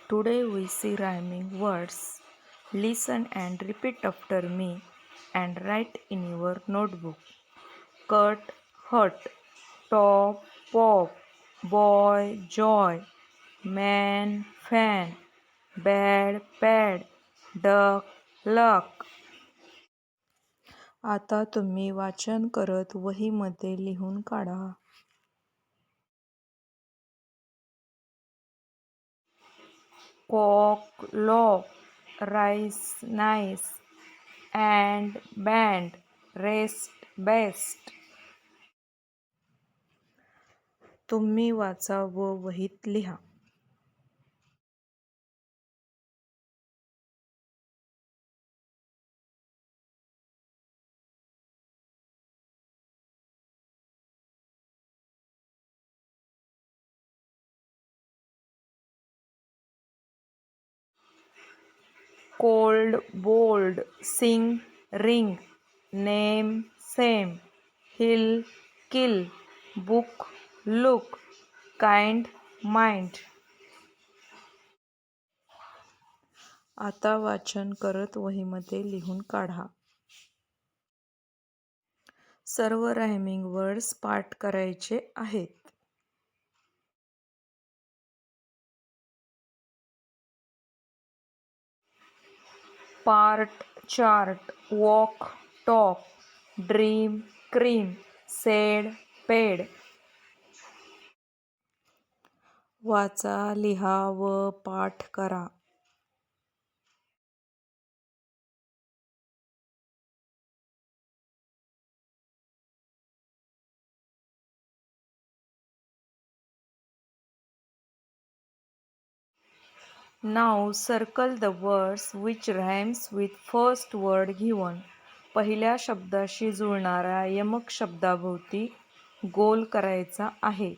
Today we see rhyming words. Listen and repeat after me and write in your notebook. Cut, hut, top, pop, boy, joy, man, fan, bad, pad, duck, luck. आता तुम्ही वाचन करत वहीमध्ये लिहून काढा. Cock, lock, rice, nice, and band, rest, best. तुम्ही वाचा व वहीत लिहा. Cold, bold, sing, ring, name, same, hill, kill, book, look, kind, mind. आता वाचन करत वहीमध्ये लिहून काढा. सर्व रायमिंग वर्ड्स पाठ करायचे आहेत. Part, chart, walk, talk, dream, cream, sed, paid. वाचा, लिहा व पाठ करा. Now circle the words which rhymes with first word given. पहिल्या शब्दाशी जुळणाऱ्या यमक शब्दाभोवती गोल करायचा आहे.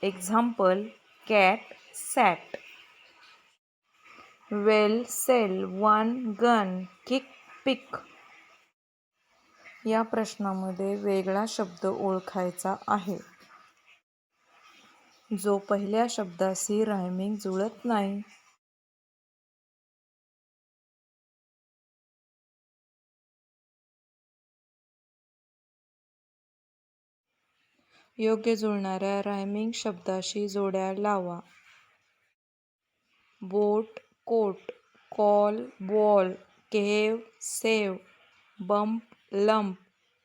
एक्झाम्पल, कॅट, सॅट. वेल, सेल, वन, गन, किक, पिक. या प्रश्नामध्ये वेगळा शब्द ओळखायचा आहे, जो पहिल्या शब्दाशी रायमिंग जुळत नाही. योग्य जुळणाऱ्या रायमिंग शब्दाशी जोड्या लावा. Boat, coat, call, ball, cave, save, bump, lump,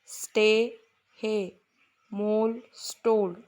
stay, hay, mole, stole.